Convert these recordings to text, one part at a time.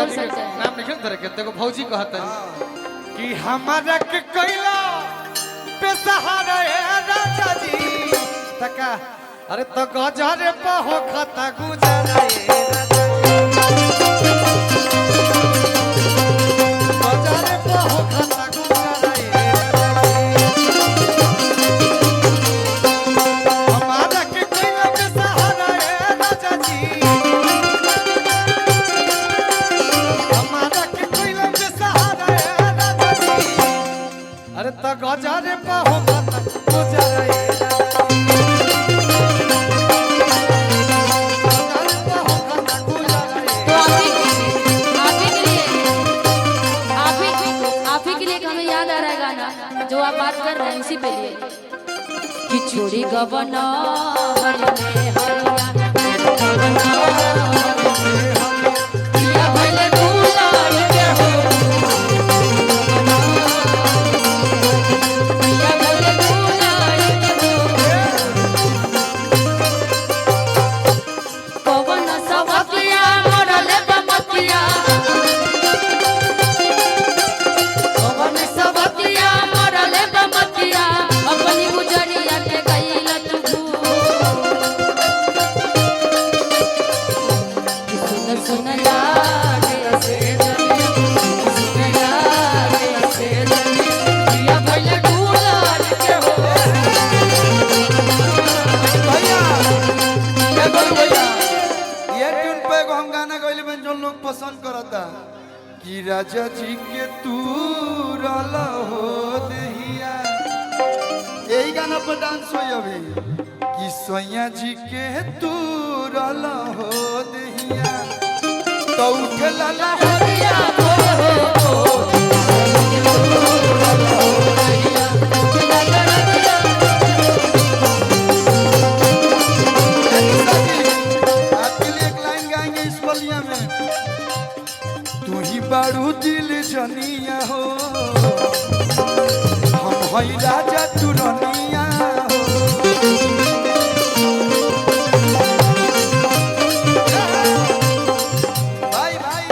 बोल सकते हैं। नाम लिखल तरह के देखो भौजी कहता कि हमारा के कोइला बेसहारा है राजा जी तका अरे तो गजरे पहो खता गुजरा है गजरे पहो खता गुजरा है हमारा के कोइला बेसहारा है राजा जी हमारा के कोइला बेसहारा है राजा जी अरे तो गजरे पहो खता गुजरा है जो आप बात कर रहे हैं इसी पे लिए कि छोड़ी गवना हरिया भले गुलाल के हो पिया भले गुलाल के हो पवन सवतिया मोरले बमतिया पवन सवतिया मोरले बमतिया अपनी गुजरिया के गईला तू सुन सुन लागे से सुन लागे से पिया भले गुलाल के हो भैया ये बोल भैया ये ट्यून पे हम गाना गइले में जो लोग पसंद करता कि राजा जी के तू रला हो दहिया यही गाना पर डांस होई अभी कि सोया जी के तू रला हो दहिया तो उठला ला हरिया आपके लिए एक लाइन गाएंगे इस बलिया में तू ही बारू दिल जनिया हो हम हई राजा तू रनिया हो भाई भाई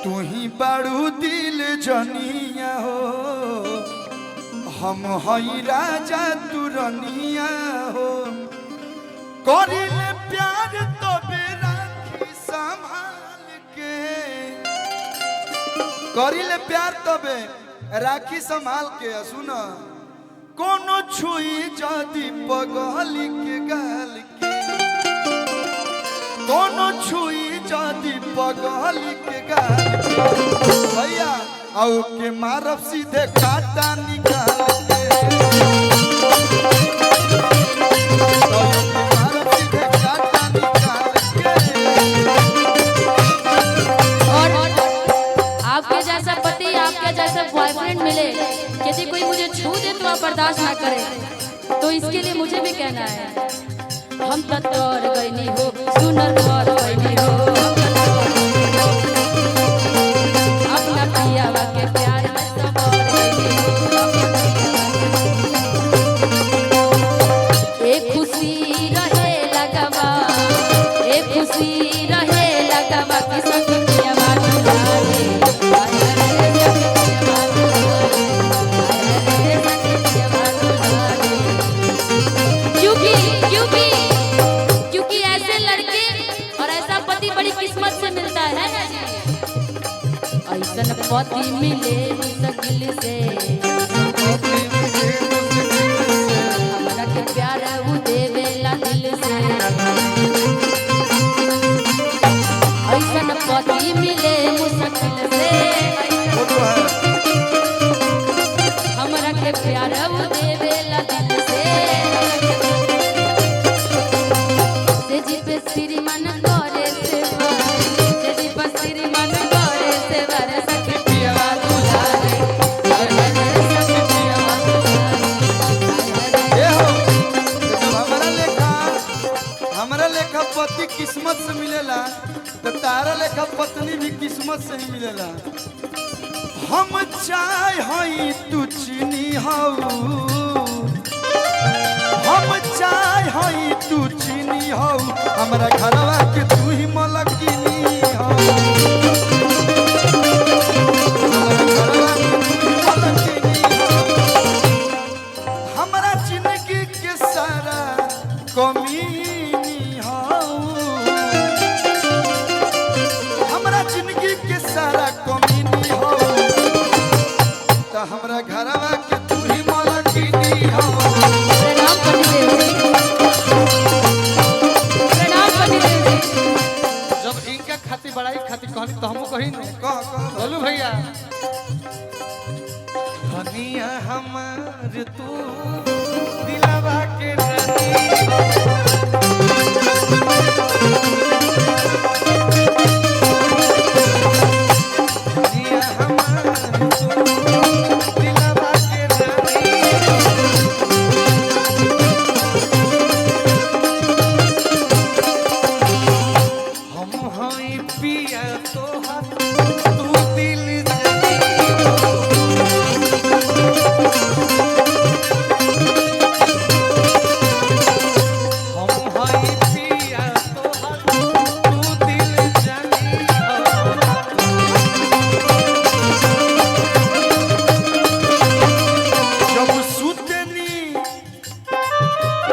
तू ही बारू दिल जनिया हो हम हई राजा तू रनिया हो करिले प्यार तो बेराखी संभाल के करिले प्यार तबे राखी संभाल के सुन कोनो छुई जदी पगली के गाल के कोनो छुई जदी पगली के गाल के भैया आओ के मारब सीधे काटा निकाल के आओ के मारब सीधे काटा निकाल के और आपके जैसा पति आपके जैसा बॉयफ्रेंड मिले यदि कोई मुझे छू दे तो आप बर्दाश्त ना करें तो इसके लिए मुझे भी कहना है हम तत्वर गईनी हो सुनर और गईनी हो अपना पियावा के प्यार में सवार गईनी हो एक खुशी रहे लगवा एक खुशी रहे लगवा कि संग पियावा दुलारे क्योंकि ऐसे लड़के और ऐसा पति बड़ी किस्मत से मिलता है ना जी ऐसा पति मिले मुश्किल से हमारा के प्यार वो देवेला दिल से ऐसा पति मिले मुश्किल से हमारा के प्यार वो देवेला दिल से जी पे श्रीमान करे सेवा जी पे श्रीमान करे सेवा रे सखी पियावा दुलारे सखी पियावा दुलारे ए हो जब हमरा लेखा पति किस्मत से मिलेला तो तारा लेखा पत्नी भी किस्मत से ही मिलेला हम चाय हई तू चीनी हऊ हम चाय हई तू चीनी हऊ हमरा घरवा के तू ही मलकिनी हऊ सारा कमीनी हो तो हमरा घरवा के तू ही मलकिनी हो। प्रणाम पतिदेव जी, प्रणाम पतिदेव जी। जब इनका खाती बड़ाई खाती कहनी तो हमको कही नहीं कह बोलू भैया धनिया हमार तू दिलवा के रानी धनिया हमार तू दिलवा के रानी हम हई पिया तोहर तू दिल जानी हम हई पिया तोहर तू दिल जानी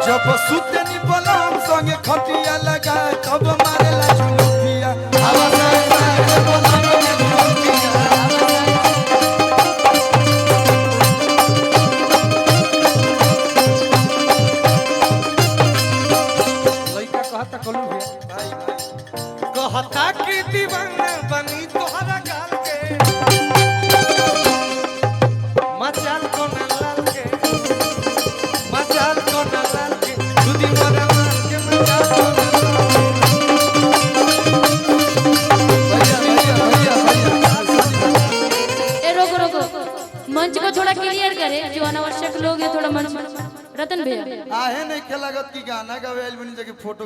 जब सुतनी बलम संगे खटिया लगा तब मारेला झुलुकिया आवाज आए बलम में झुलुकिया। लइका कहता कलू भैया कहता कि दीवाना बनी तोहरा गाल के मचाल को न लाल के मचाल को न लाल के दूधी मोरा मार के मचाल को न लाल ए रोको रोको, मंच को थोड़ा क्लियर करे, जो अनावश्यक लोग हैं थोड़ा मंच। रतन भैया आहे नहीं खेलागत की गाना गावे आइल बनी जगह फोटो